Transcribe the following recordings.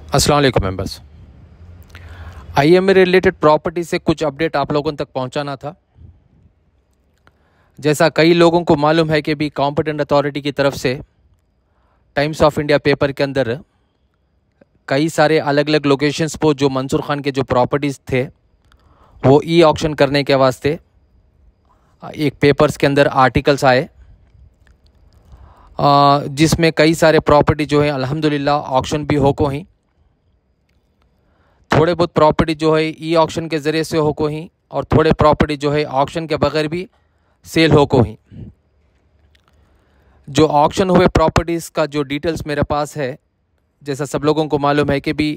अस्सलाम वालेकुम members. IMA related property से कुछ अपडेट आप लोगों तक पहुंचाना था। जैसा कई लोगों को मालूम है कि भी कॉम्पिटेंट अथॉरिटी की तरफ से टाइम्स ऑफ इंडिया पेपर के अंदर कई सारे अलग अलग लोकेशंस पर जो मंसूर खान के जो प्रॉपर्टीज़ थे वो ई ऑक्शन करने के वास्ते एक पेपर्स के अंदर आर्टिकल्स आए, जिसमें कई सारे प्रॉपर्टी जो है अल्हम्दुलिल्लाह ऑक्शन भी हो को ही, थोड़े बहुत प्रॉपर्टी जो है ई ऑक्शन के ज़रिए से हो को ही, और थोड़े प्रॉपर्टी जो है ऑक्शन के बगैर भी सेल हो को ही। जो ऑक्शन हुए प्रॉपर्टीज़ का जो डिटेल्स मेरे पास है, जैसा सब लोगों को मालूम है कि भी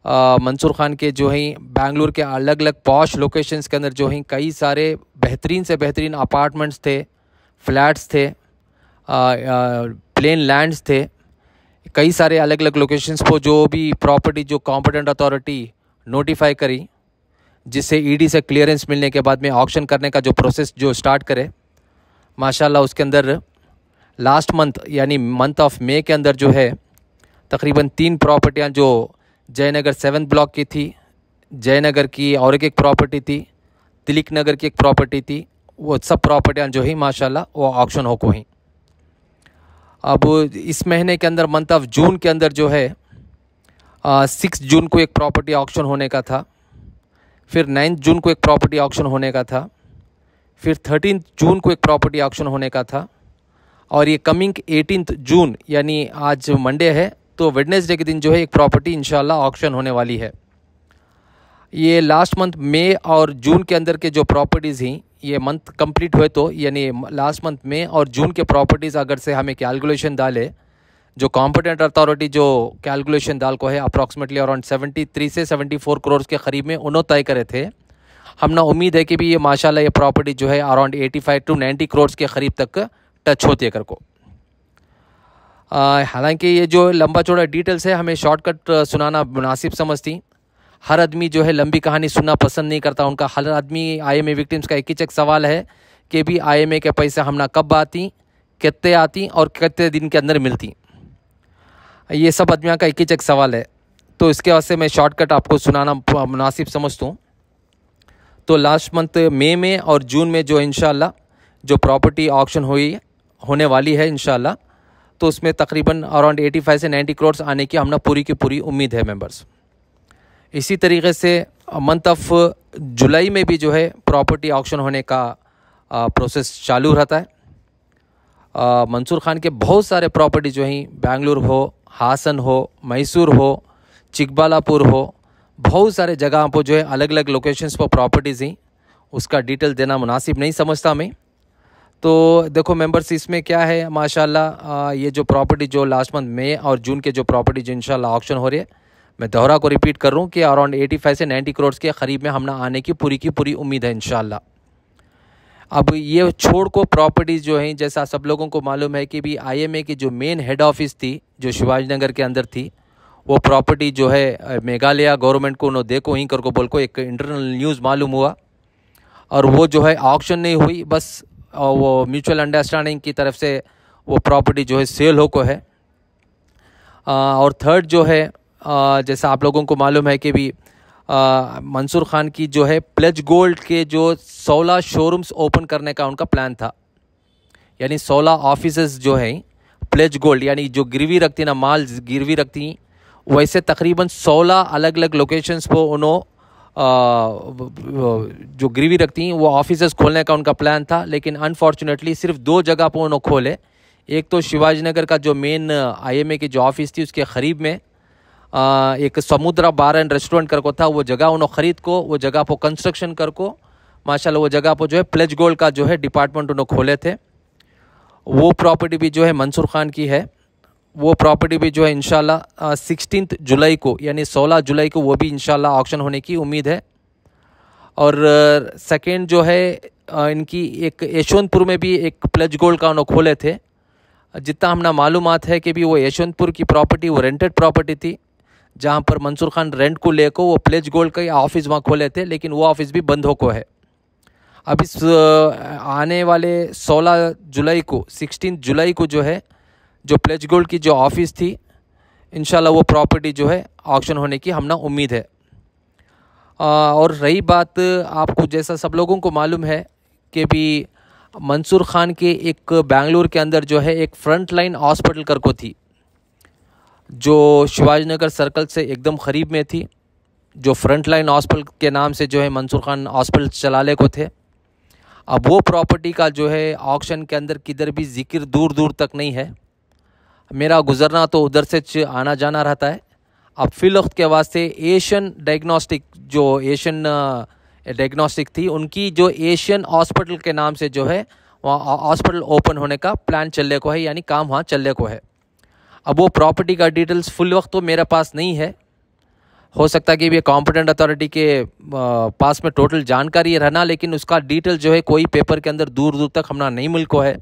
मंसूर खान के जो है बेंगलुरु के अलग अलग पॉश लोकेशंस के अंदर जो है कई सारे बेहतरीन से बेहतरीन अपार्टमेंट्स थे, फ्लैट्स थे, प्लेन लैंड्स थे, कई सारे अलग अलग लोकेशंस पर जो भी प्रॉपर्टी जो कॉम्पिटेंट अथॉरिटी नोटिफाई करी, जिससे ईडी से क्लियरेंस मिलने के बाद में ऑक्शन करने का जो प्रोसेस जो स्टार्ट करे, माशाल्लाह उसके अंदर लास्ट मंथ यानी मंथ ऑफ मई के अंदर जो है तकरीबन 3 प्रॉपर्टियां जो जयनगर 7 ब्लॉक की थी, जयनगर की और एक प्रॉपर्टी थी, तिलक नगर की एक प्रॉपर्टी थी, वो सब प्रॉपर्टियां जो ही माशाल्लाह वो ऑक्शन हो को ही। अब इस महीने के अंदर मंथ ऑफ जून के अंदर जो है 6 जून को एक प्रॉपर्टी ऑक्शन होने का था, फिर 9 जून को एक प्रॉपर्टी ऑक्शन होने का था, फिर 13 जून को एक प्रॉपर्टी ऑक्शन होने का था, और ये कमिंग 18 जून यानी आज मंडे है तो वेडनेसडे के दिन जो है एक प्रॉपर्टी इंशाल्लाह ऑक्शन होने वाली है। ये लास्ट मंथ मई और जून के अंदर के जो प्रॉपर्टीज़ हैं, ये मंथ कंप्लीट हुए तो यानी लास्ट मंथ मई और जून के प्रॉपर्टीज़ अगर से हमें कैलकुलेशन डाले, जो कॉम्पिटेंट अथॉरिटी जो कैलकुलेशन डाल को है अप्रॉक्सीमेटली अराउंड 73 से 74 करोड़ के करीब में उन्होंने तय करे थे। हमने उम्मीद है कि भी ये माशाल्लाह ये प्रॉपर्टी जो है अराउंड 85 टू 90 करोड़ के करीब तक टच होती है कर को। हालांकि ये जो लंबा चौड़ा डिटेल्स है हमें शॉर्टकट सुनाना मुनासिब समझती। हर आदमी जो है लंबी कहानी सुनना पसंद नहीं करता। उनका हर आदमी आईएमए विक्टिम्स का एक ही सवाल है कि भी आईएमए के पैसे हमना कब आती, कितने आती और कितने दिन के अंदर मिलती। ये सब आदमियों का एक ही सवाल है, तो इसके वास्ते मैं शॉर्टकट आपको सुनाना मुनासिब समझता हूँ। तो लास्ट मंथ मई में और जून में जो इंशाल्लाह जो प्रॉपर्टी ऑक्शन होने वाली है इंशाल्लाह, तो उसमें तकरीबन अराउंड 85 से 90 करोड़ आने की हमने पूरी की पूरी उम्मीद है मेंबर्स। इसी तरीके से मंथ ऑफ जुलाई में भी जो है प्रॉपर्टी ऑक्शन होने का प्रोसेस चालू रहता है। मंसूर खान के बहुत सारे प्रॉपर्टी जो हैं बेंगलुरु हो, हासन हो, मैसूर हो, चिकबालापुर हो, बहुत सारे जगह पर जो है अलग अलग लोकेशंस पर प्रॉपर्टीज़ हैं। उसका डिटेल देना मुनासिब नहीं समझता मैं। तो देखो मेंबर्स, इसमें क्या है माशाल्लाह ये जो प्रॉपर्टी जो लास्ट मंथ मई और जून के जो प्रॉपर्टी जो इंशाल्लाह ऑक्शन हो रही है, मैं दोहरा को रिपीट कर रहा हूँ कि अराउंड 85 से 90 करोड़ के करीब में हमने आने की पूरी उम्मीद है इंशाल्लाह। अब ये छोड़ को प्रॉपर्टीज़ जो हैं, जैसा सब लोगों को मालूम है कि भी आईएमए की जो मेन हेड ऑफिस थी जो शिवाजी नगर के अंदर थी, वो प्रॉपर्टी जो है मेघालय गवर्नमेंट को उन्होंने देखो ही कर को बोल को एक इंटरनल न्यूज़ मालूम हुआ, और वो जो है ऑक्शन नहीं हुई, बस वो म्यूचुअल अंडरस्टैंडिंग की तरफ से वो प्रॉपर्टी जो है सेल हो को है। और थर्ड जो है जैसा आप लोगों को मालूम है कि भी मंसूर खान की जो है प्लेज गोल्ड के जो 16 शोरूम्स ओपन करने का उनका प्लान था, यानी 16 ऑफिसेस जो हैं प्लेज गोल्ड यानी जो गिरवी रखती ना, माल गिरवी रखती, वैसे तकरीबन 16 अलग अलग लोकेशंस पर उन्होंने जो गिरवी रखती हैं वो ऑफिसेस खोलने का उनका प्लान था। लेकिन अनफॉर्चुनेटली सिर्फ 2 जगह पर उन्होंने खोले। एक तो शिवाजी नगर का जो मेन आईएमए की जो ऑफिस थी उसके करीब में एक समुद्रा बार एंड रेस्टोरेंट कर को था, वो जगह उन्होंने ख़रीद को वो जगह पर कंस्ट्रक्शन कर को माशाल्लाह वो जगह पर जो है प्लेज गोल्ड का जो है डिपार्टमेंट उन्होंने खोले थे। वो प्रॉपर्टी भी जो है मंसूर खान की है। वो प्रॉपर्टी भी जो है इंशाल्लाह 16 जुलाई को यानी 16 जुलाई को वो भी इंशाल्लाह ऑक्शन होने की उम्मीद है। और सेकेंड जो है इनकी एक यशवंतपुर में भी एक प्लेज गोल्ड का उन्होंने खोले थे। जितना हमने मालूमात है कि भी वो यशवंतपुर की प्रॉपर्टी वो रेंटेड प्रॉपर्टी थी, जहाँ पर मंसूर खान रेंट को लेकर वो प्लेज गोल्ड का ऑफिस वहाँ खोले थे, लेकिन वो ऑफिस भी बंद हो को है। अब इस आने वाले 16 जुलाई को 16 जुलाई को जो है जो प्लेज गोल्ड की जो ऑफिस थी इंशाल्लाह वो प्रॉपर्टी जो है ऑक्शन होने की हमना उम्मीद है। और रही बात, आपको जैसा सब लोगों को मालूम है कि भी मंसूर खान के एक बेंगलुरु के अंदर जो है एक फ्रंट लाइन हॉस्पिटल कर को थी, जो शिवाजी नगर सर्कल से एकदम करीब में थी, जो फ्रंट लाइन हॉस्पिटल के नाम से जो है मंसूर खान हॉस्पिटल चलाने को थे। अब वो प्रॉपर्टी का जो है ऑक्शन के अंदर किधर भी जिक्र दूर दूर तक नहीं है। मेरा गुजरना तो उधर से आना जाना रहता है। अब फ़िलवक्त के वास्ते एशियन डायग्नोस्टिक, जो एशियन डायग्नोस्टिक थी, उनकी जो एशियन हॉस्पिटल के नाम से जो है वहाँ हॉस्पिटल ओपन होने का प्लान चलने को है, यानी काम वहाँ चलने को है। अब वो प्रॉपर्टी का डिटेल्स फुल वक्त तो मेरे पास नहीं है, हो सकता है कि ये कॉम्पिटेंट अथॉरिटी के पास में टोटल जानकारी रहना, लेकिन उसका डिटेल जो है कोई पेपर के अंदर दूर दूर तक हमना नहीं मिल को है।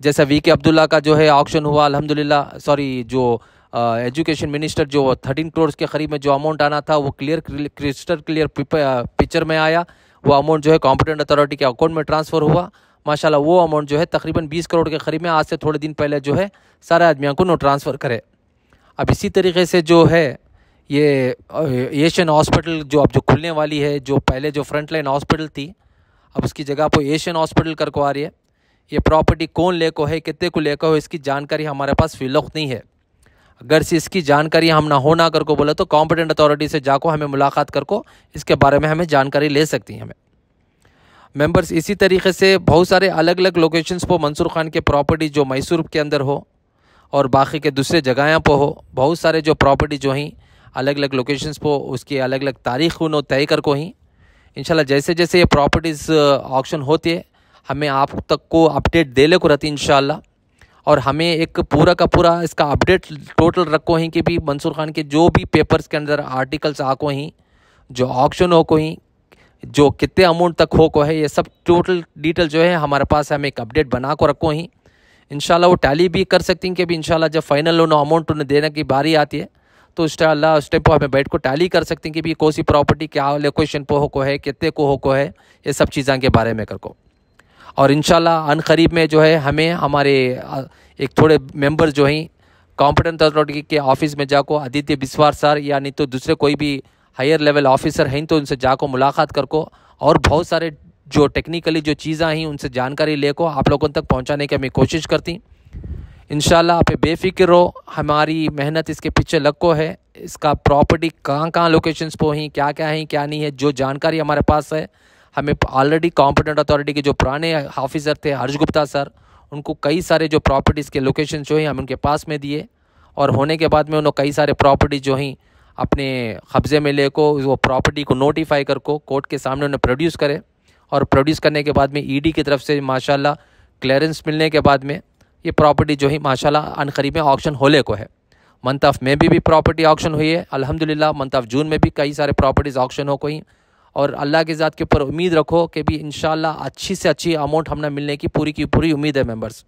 जैसा वीके अब्दुल्ला का जो है ऑक्शन हुआ, अल्हम्दुलिल्लाह, सॉरी, जो एजुकेशन मिनिस्टर जो 13 करोड़ के करीब में जो अमाउंट आना था वो क्रिस्टल क्लियर पिक्चर में आया। वो अमाउंट जो है कॉम्पिटेंट अथॉरिटी के अकाउंट में ट्रांसफ़र हुआ। माशाल्लाह वो अमाउंट जो है तकरीबन 20 करोड़ के करीब में आज से थोड़े दिन पहले जो है सारे आदमियों को नो ट्रांसफ़र करे। अब इसी तरीके से जो है ये एशियन हॉस्पिटल जो अब जो खुलने वाली है, जो पहले जो फ्रंट लाइन हॉस्पिटल थी, अब उसकी जगह पर एशियन हॉस्पिटल कर को आ रही है। ये प्रॉपर्टी कौन ले को है, कितने को ले को है, इसकी जानकारी हमारे पास फिलवक्त नहीं है। अगर से इसकी जानकारी हम ना कर को बोले तो कॉम्पिटेंट अथॉरिटी से जाको हमें मुलाकात कर को इसके बारे में हमें जानकारी ले सकती हैं हमें मेंबर्स। इसी तरीके से बहुत सारे अलग अलग लोकेशंस पर मंसूर खान के प्रॉपर्टी जो मैसूर के अंदर हो और बाकी के दूसरे जगहों पर हो, बहुत सारे जो प्रॉपर्टी जो हैं अलग अलग लोकेशंस पर उसकी अलग अलग तारीख उन्होंने तय कर को ही इंशाल्लाह जैसे जैसे ये प्रॉपर्टीज़ ऑक्शन होती है हमें आप तक को अपडेट देने को रहती है इंशाल्लाह। और हमें एक पूरा का पूरा इसका अपडेट टोटल रखो ही कि भी मंसूर खान के जो भी पेपर्स के अंदर आर्टिकल्स आको ही, जो ऑक्शन हो को ही, जो कितने अमाउंट तक हो को है, ये सब टोटल डिटेल जो है हमारे पास है, हमें एक अपडेट बना को रखो ही। इंशाल्लाह वो टैली भी कर सकती हैं कि भी इंशाल्लाह जब फाइनल उन्हें अमाउंट उन्हें देने की बारी आती है तो इंशाल्लाह उस टाइम पर हमें बैठ को टैली कर सकती हैं कि भी कौन सी प्रॉपर्टी क्या लोकेशन पर हो को है, कितने को हो को है, ये सब चीज़ों के बारे में कर को। और इंशाल्लाह अनकरीब में जो है हमें हमारे एक थोड़े मेंबर जो हैं कॉम्पिटेंट अथॉरिटी के ऑफिस में जाको आदित्य बिस्वार सर या नहीं तो दूसरे कोई भी हायर लेवल ऑफिसर हैं तो उनसे जाको मुलाकात कर को और बहुत सारे जो टेक्निकली जो चीज़ें हैं उनसे जानकारी ले को आप लोगों तक पहुंचाने की हमें कोशिश करती। इंशाल्लाह आप बेफिक्र रहो, हमारी मेहनत इसके पीछे लग को है। इसका प्रॉपर्टी कहाँ कहाँ लोकेशंस पर ही क्या क्या है क्या नहीं है, जो जानकारी हमारे पास है हमें ऑलरेडी कॉम्पिटेंट अथॉरिटी के जो पुराने ऑफिसर थे हर्ष गुप्ता सर, उनको कई सारे जो प्रॉपर्टीज़ के लोकेशन जो हैं हम उनके पास में दिए और होने के बाद में उन्होंने कई सारे प्रॉपर्टी जो हैं अपने कब्ज़े में ले को वो प्रॉपर्टी को नोटिफाई कर को कोर्ट के सामने उन्हें प्रोड्यूस करे और प्रोड्यूस करने के बाद में ईडी की तरफ से माशाल्लाह क्लियरेंस मिलने के बाद में ये प्रॉपर्टी जो है माशाल्लाह अनकरीब में ऑक्शन होने को है। मंथ ऑफ में भी प्रॉपर्टी ऑक्शन हुई है अल्हम्दुलिल्लाह, मंथ ऑफ जून में भी कई सारे प्रॉपर्टीज़ ऑक्शन हो गई और अल्लाह की ज़ात के ऊपर उम्मीद रखो कि भी इंशाल्लाह अच्छी से अच्छी अमाउंट हमने मिलने की पूरी उम्मीद है मेंबर्स।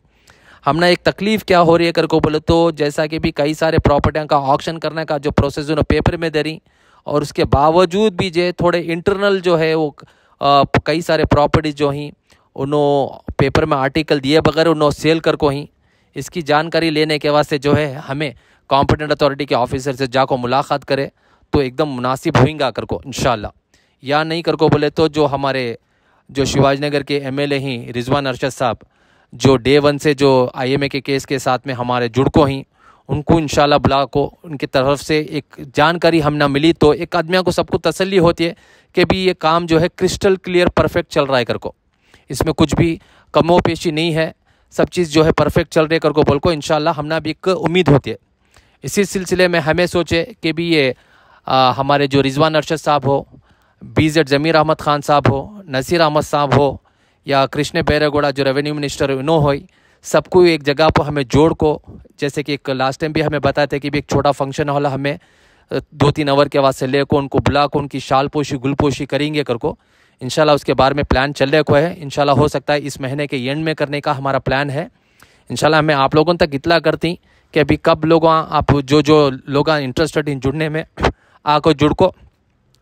हमने एक तकलीफ़ क्या हो रही है कर को बोले तो जैसा कि भी कई सारे प्रॉपर्टियाँ का ऑक्शन करने का जो प्रोसेस उन्होंने पेपर में दे रही और उसके बावजूद भी जो थोड़े इंटरनल जो है वो कई सारे प्रॉपर्टीज जो हैं उन्होंने पेपर में आर्टिकल दिए बगैर उन्होंने सेल कर को ही, इसकी जानकारी लेने के वास्ते जो है हमें कॉम्पिटेंट अथॉरिटी के ऑफिसर से जाको मुलाकात करे तो एकदम मुनासिब होएगा कर को इंशाल्लाह। या नहीं कर को बोले तो जो हमारे जो शिवाजी नगर के एमएलए हैं रिजवान अरशद साहब, जो डे 1 से जो आईएमए के केस के साथ में हमारे जुड़ को हैं, उनको इंशाल्लाह बुला को उनकी तरफ से एक जानकारी हम ना मिली तो एक आदमियों को सबको तसल्ली होती है कि भी ये काम जो है क्रिस्टल क्लियर परफेक्ट चल रहा है कर को, इसमें कुछ भी कमो पेशी नहीं है, सब चीज़ जो है परफेक्ट चल रही कर को बोल को इंशाल्लाह हमना भी एक उम्मीद होती है। इसी सिलसिले में हमें सोचे कि भी ये हमारे जो रिजवान अरशद साहब हो, BZ ज़मीर अहमद ख़ान साहब हो, नसीर अहमद साहब हो या कृष्ण बैरागौड़ा जो रेवेन्यू मिनिस्टर उन्हों हो, सबको एक जगह पर हमें जोड़ को, जैसे कि एक लास्ट टाइम भी हमें बताया था कि भी एक छोटा फंक्शन हॉल हमें 2-3 आवर के वास्ते ले को उनको बुला को उनकी शाल पोशी गुल पोशी करेंगे कर को इंशाल्लाह उसके बारे में प्लान चल रहे को है। इंशाल्लाह हो सकता है इस महीने के एंड में करने का हमारा प्लान है। इंशाल्लाह हमें आप लोगों तक इतला करती कि अभी कब लोग आप जो लोग इंटरेस्टेड इन जुड़ने में आको जुड़ को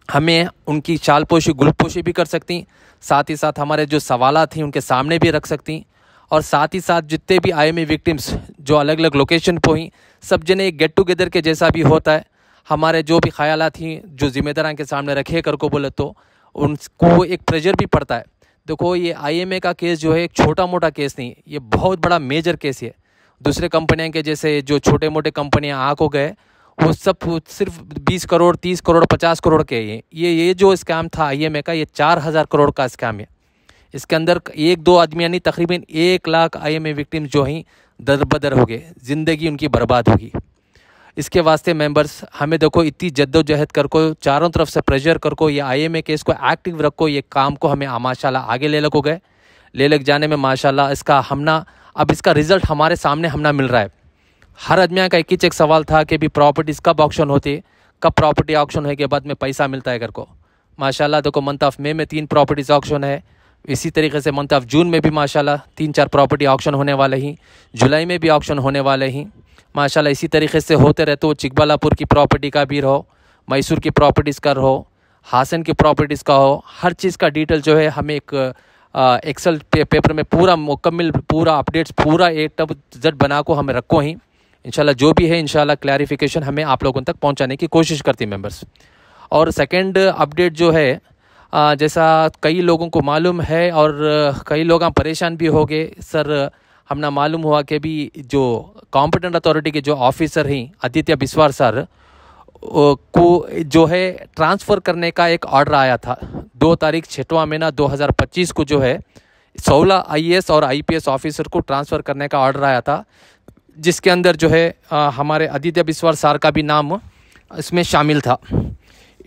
हमें उनकी शाल पोशी गुल पोशी भी कर सकती, साथ ही साथ हमारे जो सवालात थी उनके सामने भी रख सकती और साथ ही साथ जितने भी IMA विक्टिम्स जो अलग अलग लोकेशन पर हुई, सब जने एक गेट टुगेदर के जैसा भी होता है। हमारे जो भी ख्यालात थी जो जिम्मेदारान के सामने रखे कर को बोले तो उनको एक प्रेशर भी पड़ता है। देखो ये IMA का केस जो है एक छोटा मोटा केस नहीं, ये बहुत बड़ा मेजर केस है। दूसरे कंपनियों के जैसे जो छोटे मोटे कंपनियां आग हो गए वो सब सिर्फ 20 करोड़ 30 करोड़ 50 करोड़ के हैं। ये जो स्कैम था IMA का, ये 4000 करोड़ का स्कैम है। इसके अंदर एक दो आदमी यानी तकरीबन 1 लाख IMA विक्टिम्स जो हैं दरबदर हो गए, ज़िंदगी उनकी बर्बाद होगी। इसके वास्ते मेंबर्स हमें देखो इतनी जद्दोजहद कर को चारों तरफ से प्रेशर कर को ये IMA केस को एक्टिव रखो, ये काम को हमें माशाल्लाह आगे ले लगो गए, ले लग जाने में माशाल्लाह इसका हमना अब इसका रिज़ल्ट हमारे सामने हमना मिल रहा है। हर आदमी का एक ही सवाल था कि भी प्रॉपर्टीज़ कब ऑक्शन होती, कब प्रॉपर्टी ऑक्शन होने के बाद में पैसा मिलता है घर को। माशाल्लाह देखो मंथ ऑफ मई में 3 प्रॉपर्टीज़ ऑक्शन है, इसी तरीके से मंथ ऑफ जून में भी माशाल्लाह 3-4 प्रॉपर्टी ऑक्शन होने वाले ही, जुलाई में भी ऑक्शन होने वाले ही माशाल्लाह। इसी तरीके से होते रहते हो। चिकबल्लापुर की प्रॉपर्टी का भी रहो, मैसूर की प्रॉपर्टीज़ का रहो, हासन की प्रॉपर्टीज़ का हो, हर चीज़ का डिटेल जो है हमें एक एक्सेल पेपर में पूरा मुकम्मल पूरा अपडेट्स पूरा A to Z बना को हमें रखो ही। इंशाल्लाह जो भी है इंशाल्लाह क्लैरिफिकेशन हमें आप लोगों तक पहुंचाने की कोशिश करती मेंबर्स। और सेकंड अपडेट जो है जैसा कई लोगों को मालूम है और कई लोग परेशान भी हो गए सर, हमने मालूम हुआ कि भी जो कॉम्पिटेंट अथॉरिटी के जो ऑफिसर हैं आदित्य बिस्वार सर को जो है ट्रांसफ़र करने का एक ऑर्डर आया था 2 तारीख 6वां महीना 2025 को जो है 16 IAS और IPS ऑफिसर को ट्रांसफ़र करने का ऑर्डर आया था, जिसके अंदर जो है हमारे आदित्य बिस्वार सर का भी नाम इसमें शामिल था।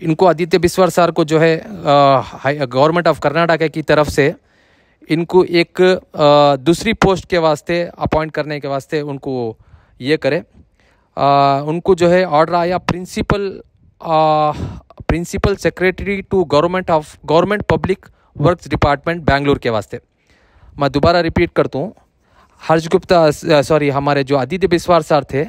इनको आदित्य बिस्वार सर को जो है गवर्नमेंट ऑफ कर्नाटक की तरफ से इनको एक दूसरी पोस्ट के वास्ते अपॉइंट करने के वास्ते उनको ये करे, उनको जो है ऑर्डर आया principal secretary to government public works department Bengaluru के वास्ते। मैं दोबारा रिपीट करता हूँ, हर्ष गुप्ता हमारे जो आदित्य बिस्वार सर थे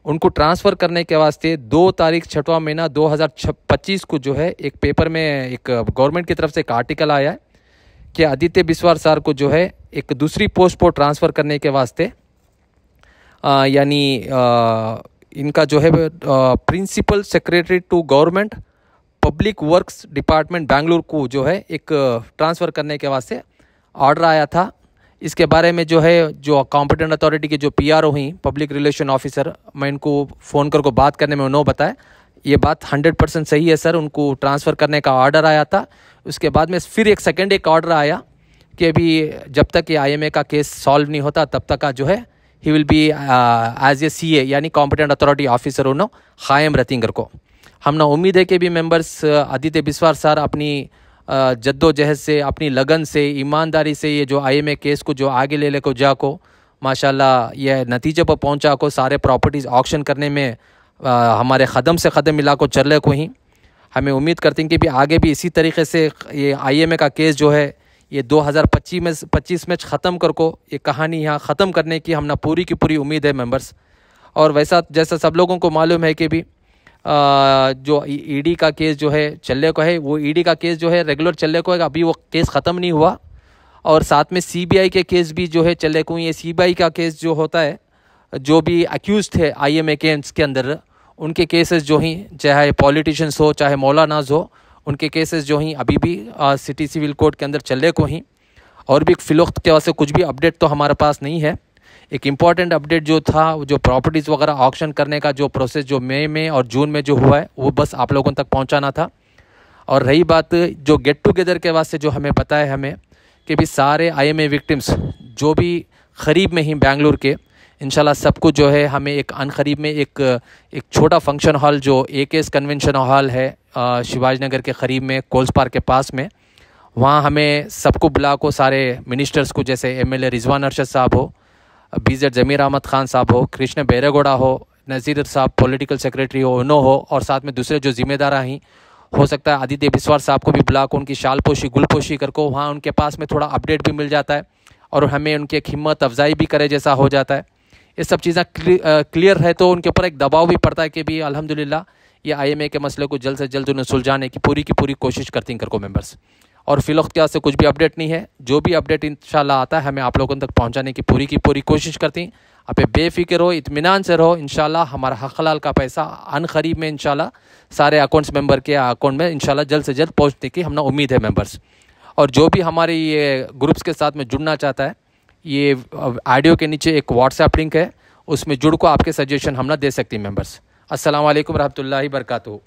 उनको ट्रांसफ़र करने के वास्ते 2 तारीख 6वां महीना 2025 को जो है एक पेपर में एक गवर्नमेंट की तरफ से एक आर्टिकल आया है कि आदित्य बिस्वार सर को जो है एक दूसरी पोस्ट पर ट्रांसफ़र करने के वास्ते यानी इनका जो है principal secretary to government public works department Bengaluru को जो है एक ट्रांसफ़र करने के वास्ते ऑर्डर आया था। इसके बारे में जो है जो कॉम्पिटेंट अथॉरिटी के जो PRO हुई पब्लिक रिलेशन ऑफिसर, मैं इनको फ़ोन करके बात करने में उन्होंने बताया ये बात 100% सही है सर, उनको ट्रांसफ़र करने का ऑर्डर आया था। उसके बाद में फिर एक ऑर्डर आया कि अभी जब तक ये IMA का केस सॉल्व नहीं होता तब तक का जो है ही will be as a CA यानी कॉम्पिटेंट अथॉरिटी ऑफिसर उन्होंने कायम रतिंगर को। हमने उम्मीद है कि भी मेंबर्स आदित्य बिस्वार सर अपनी जद्दोजहद से, अपनी लगन से, ईमानदारी से ये जो IMA केस को जो आगे ले को जा को माशाल्लाह ये नतीजे पर पहुंचा को सारे प्रॉपर्टीज़ ऑक्शन करने में हमारे क़दम से क़दम मिला को चल को ही। हमें उम्मीद करते हैं कि भी आगे भी इसी तरीके से ये IMA का केस जो है ये 2025 में ख़त्म कर को ये कहानी यहाँ ख़त्म करने की हमने पूरी की पूरी उम्मीद है मेंबर्स। और वैसा जैसा सब लोगों को मालूम है कि भी जो ED का केस जो है चलने को है, वो ED का केस जो है रेगुलर चलने को है, अभी वो केस ख़त्म नहीं हुआ। और साथ में CBI के केस भी जो है चलने को, ये CBI का केस जो होता है जो भी अक्यूज़ थे IMA केस के अंदर उनके केसेस जो ही चाहे पॉलिटिशियंस हो चाहे मौलानाज हो, उनके केसेस जो ही अभी भी सिटी सिविल कोर्ट के अंदर चलने को ही। और भी फ़िलवक्त के वास्ते कुछ भी अपडेट तो हमारे पास नहीं है। एक इम्पॉर्टेंट अपडेट जो था जो प्रॉपर्टीज़ वगैरह ऑक्शन करने का जो प्रोसेस जो मई में और जून में जो हुआ है वो बस आप लोगों तक पहुंचाना था। और रही बात जो गेट टुगेदर के वास्ते जो हमें पता है हमें कि भी सारे IMA विक्टिम्स जो भी करीब में ही बेंगलुरु के इंशाल्लाह सबको जो है हमें एक अनकरीब में एक छोटा फंक्शन हॉल जो AKS कन्वेंशन हॉल है शिवाजी नगर के करीब में कोल्स पार्क के पास में, वहाँ हमें सबको बुला को सारे मिनिस्टर्स को जैसे MLA रिजवान अरशद साहब हो, BZ जमीर अहमद खान साहब हो, कृष्ण बैरेगौड़ा हो, नज़ीर साहब पॉलिटिकल सेक्रेटरी हो, उन्हों हो, और साथ में दूसरे जो ज़िम्मेदार हैं हो सकता है आदित्य बिस्वार साहब को भी बुला को उनकी शाल पोशी गुलपोशी कर को वहाँ उनके पास में थोड़ा अपडेट भी मिल जाता है और हमें उनकी एक हिम्मत अफजाई भी करे जैसा हो जाता है। ये सब चीज़ें क्लियर है तो उनके ऊपर एक दबाव भी पड़ता है कि भी अल्हम्दुलिल्लाह ये IMA के मसले को जल्द से जल्द उन्हें सुलझाने की पूरी कोशिश करती हैं करको मेंबर्स। और फ़िलौख्तियार से कुछ भी अपडेट नहीं है। जो भी अपडेट इंशाल्लाह आता है हमें आप लोगों तक पहुंचाने की पूरी कोशिश करती हैं। आप बेफिक्र रहो, इत्मीनान से रहो। इंशाल्लाह हमारा हक हलाल का पैसा अन करीब में इंशाल्लाह सारे अकाउंट्स मेंबर के अकाउंट में इंशाल्लाह जल्द से जल्द पहुंचने की हमने उम्मीद है मेंबर्स। और जो भी हमारे ये ग्रुप्स के साथ में जुड़ना चाहता है, ये ऑडियो के नीचे एक व्हाट्सएप लिंक है, उसमें जुड़ को आपके सजेशन हम ना दे सकते हैं मेंबर्स। अस्सलाम वालेकुम रहमतुल्लाहि बरकातहू।